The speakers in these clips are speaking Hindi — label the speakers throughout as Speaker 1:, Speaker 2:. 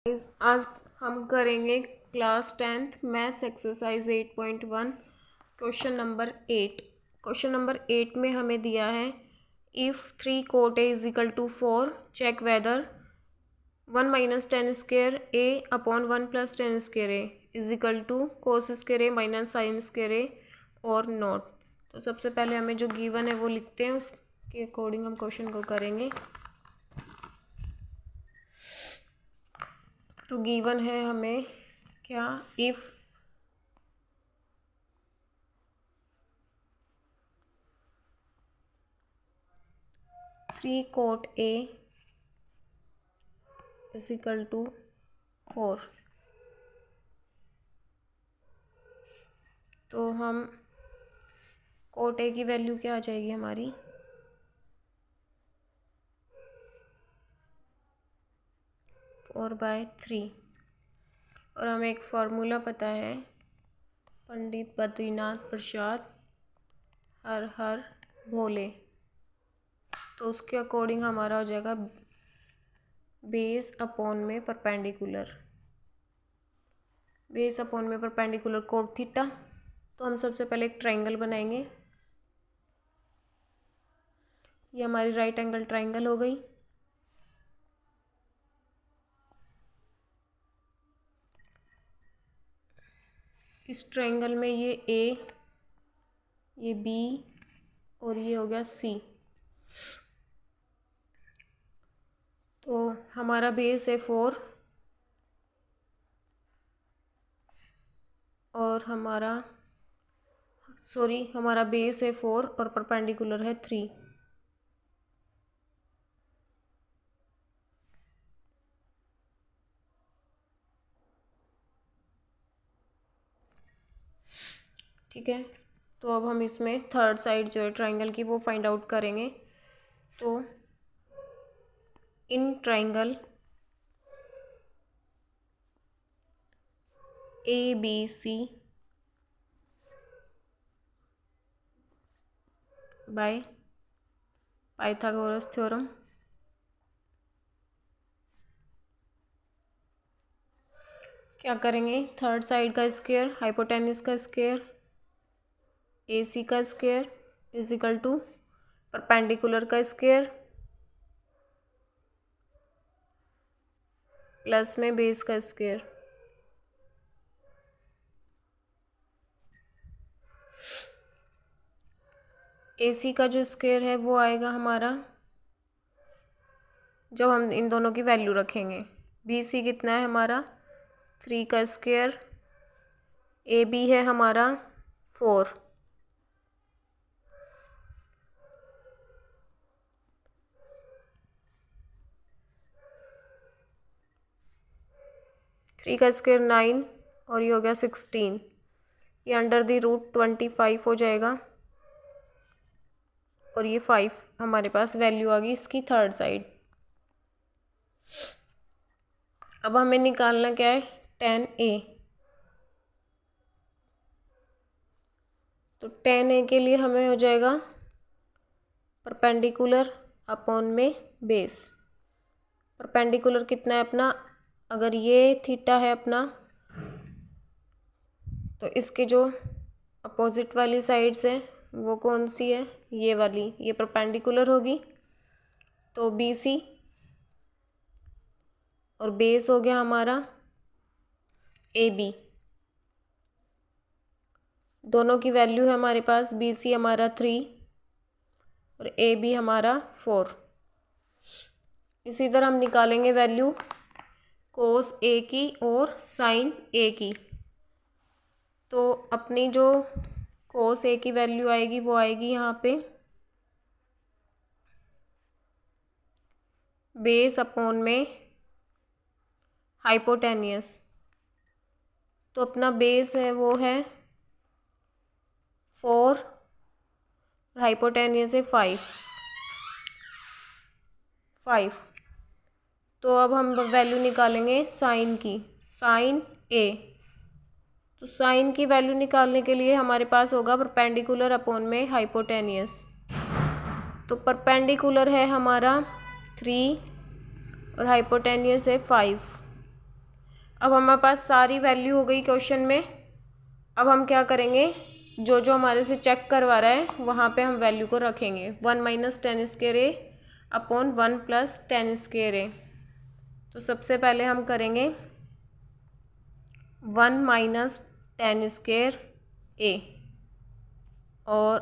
Speaker 1: आज हम करेंगे class 10th maths exercise 8.1 question number 8। Question number 8 में हमें दिया है if 3 cot A is equal to 4 check whether 1 minus tan square A upon 1 plus tan square A is equal to cos square A minus sine square A और नॉट। तो सबसे पहले हमें जो गिवन है वो लिखते हैं, उसके अकॉर्डिंग हम क्वेश्चन को करेंगे। तो गिवन है हमें क्या, if three cot A is equal to 4। तो हम cot A की वैल्यू क्या आ जाएगी हमारी, 4/3। और हमें एक फार्मूला पता है, पंडित बद्रीनाथ प्रसाद हर हर भोले। तो उसके अकॉर्डिंग हमारा हो जाएगा बेस अपॉन में परपेंडिकुलर, बेस अपॉन में परपेंडिकुलर कोट थीटा। तो हम सबसे पहले एक ट्रायंगल बनाएंगे। ये हमारी राइट एंगल ट्रायंगल हो गई। इस ट्रायंगल में ये A, ये B और ये हो गया C। तो हमारा बेस है 4 और हमारा बेस है 4 और परपेंडिकुलर है 3। ठीक है, तो अब हम इसमें थर्ड साइड जो है ट्रायंगल की वो फाइंड आउट करेंगे। तो in triangle ABC by Pythagoras theorem क्या करेंगे, थर्ड साइड का स्क्वायर, हाइपोटेन्यूस का स्क्वायर, AC का square is equal to perpendicular का स्क्वायर प्लस में बेस का स्क्वायर। AC का जो स्क्वायर है वो आएगा हमारा, जब हम इन दोनों की वैल्यू रखेंगे, BC कितना है हमारा 3 का स्क्वायर, AB है हमारा 4, थ्री का स्क्वायर 9 और ये हो गया 16। ये अंडर द रूट 25 हो जाएगा और ये 5 हमारे पास वैल्यू आ गई इसकी थर्ड साइड। अब हमें निकालना क्या है, 10A। तो 10A के लिए हमें हो जाएगा परपेंडिकुलर अपॉन में बेस। परपेंडिकुलर कितना है अपना, अगर ये थीटा है अपना, तो इसके जो अपोजिट वाली साइड्स है वो कौन सी है, ये वाली, ये परपेंडिकुलर होगी। तो BC और बेस हो गया हमारा AB। दोनों की वैल्यू है हमारे पास, BC हमारा 3 और AB हमारा 4। इसी तरह हम निकालेंगे वैल्यू कोस A की और साइन A की। तो अपनी जो कोस A की वैल्यू आएगी वो आएगी यहाँ पे बेस अपॉन में हाइपोटेनियस। तो अपना बेस है वो है 4, हाइपोटेनियस है 5। तो अब हम वैल्यू निकालेंगे साइन की, साइन A। तो साइन की वैल्यू निकालने के लिए हमारे पास होगा परपेंडिकुलर अपॉन में हाइपोटेनियस। तो परपेंडिकुलर है हमारा 3 और हाइपोटेनियस है 5। अब हमारे पास सारी वैल्यू हो गई क्वेश्चन में। अब हम क्या करेंगे, जो जो हमारे से चेक करवा रहा है वहाँ पे हम वैल्यू को रखेंगे। 1 माइनस टेन स्क्वायर ए अपॉन 1 प्लस टेन स्क्वायर ए। तो सबसे पहले हम करेंगे 1 माइनस टेन स्क्वायर ए और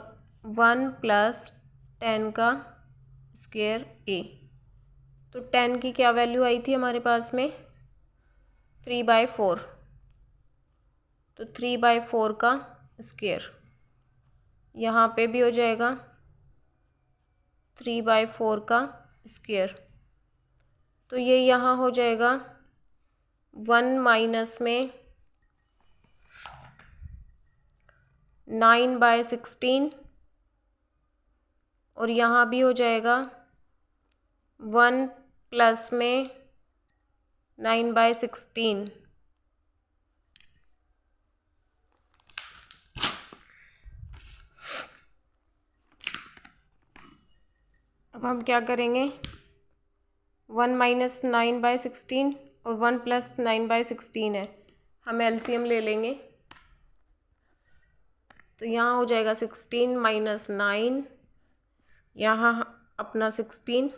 Speaker 1: 1 प्लस 10 का स्क्वायर ए। तो 10 की क्या वैल्यू आई थी हमारे पास में, 3/4। तो 3/4 का स्क्वायर यहाँ पे भी हो जाएगा 3/4 का स्क्वायर। तो ये यहाँ हो जाएगा 1 माइनस में 9/16 और यहाँ भी हो जाएगा 1 प्लस में 9/16। अब हम क्या करेंगे, 1 माइनस 9/16 और 1 प्लस 9/16 है, हम एलसीएम ले लेंगे। तो यहाँ हो जाएगा 16 माइनस 9, यहाँ अपना 16,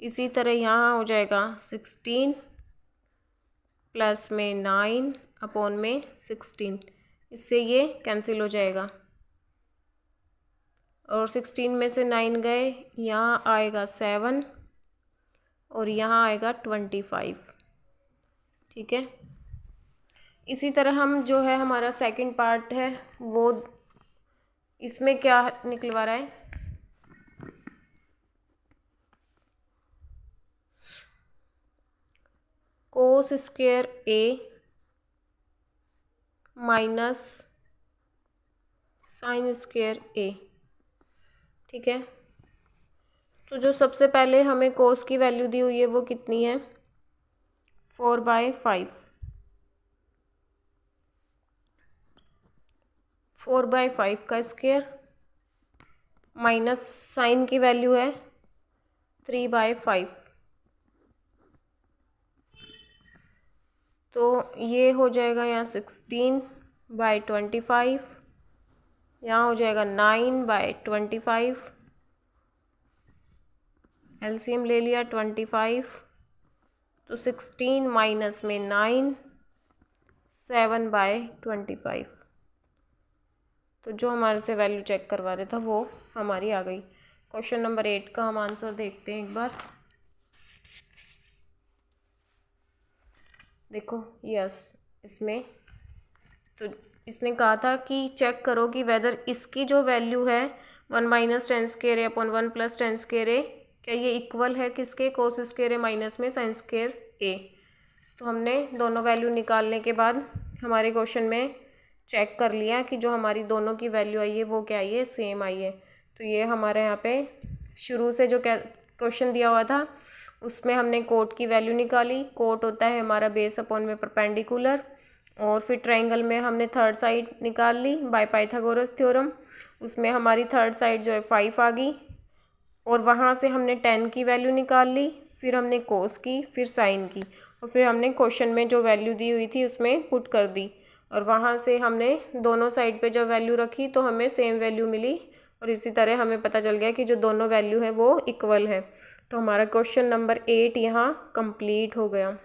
Speaker 1: इसी तरह यहाँ हो जाएगा 16 प्लस में 9 अपॉन में 16, इससे ये कैंसिल हो जाएगा और 16 में से 9 गए, यहाँ आएगा 7 और यहाँ आएगा 25। ठीक है, इसी तरह हम जो है हमारा सेकंड पार्ट है वो इसमें क्या निकलवा रहा है, कोस स्क्वायर ए माइनस साइन स्क्वायर ए। ठीक है, तो जो सबसे पहले हमें कोस की वैल्यू दी हुई है वो कितनी है, 4/5। 4/5 का स्क्वायर माइनस साइन की वैल्यू है 3/5। तो ये हो जाएगा यहाँ 16/25, यहाँ हो जाएगा 9/25, एलसीएम ले लिया 25। तो 16 माइनस में 9, 7/25। तो जो हमारे से वैल्यू चेक करवा रहे था वो हमारी आ गई। क्वेश्चन नंबर 8 का हम आंसर देखते हैं एक बार। देखो यस, इसमें तो इसने कहा था कि चेक करो कि वेदर इसकी जो वैल्यू है 1 माइनस टेन स्क्वायर ए अपॉन 1 प्लस टेन स्क्वायर ए, क्या ये इक्वल है किसके, कोस स्क्वायर ए माइनस में साइन स्क्वायर ए। तो हमने दोनों वैल्यू निकालने के बाद हमारे क्वेश्चन में चेक कर लिया कि जो हमारी दोनों की वैल्यू आई है वो क्या आई है, सेम आई है। तो ये हमारे यहाँ पे शुरू से जो क्वेश्चन दिया हुआ था उसमें हमने कोट की वैल्यू निकाली। कोट होता है हमारा बेस अपॉन में परपेंडिकुलर, और फिर ट्रायंगल में हमने थर्ड साइड निकाल ली बाय पाइथागोरस थ्योरम। उसमें हमारी थर्ड साइड जो है 5 आ गई, और वहाँ से हमने 10 की वैल्यू निकाल ली, फिर हमने कोस की, फिर साइन की, और फिर हमने क्वेश्चन में जो वैल्यू दी हुई थी उसमें पुट कर दी, और वहाँ से हमने दोनों साइड पे जब वैल्यू रखी तो हमें सेम वैल्यू मिली, और इसी तरह हमें पता चल गया कि जो दोनों वैल्यू है वो इक्वल है। तो हमारा क्वेश्चन नंबर 8 यहाँ कंप्लीट हो गया।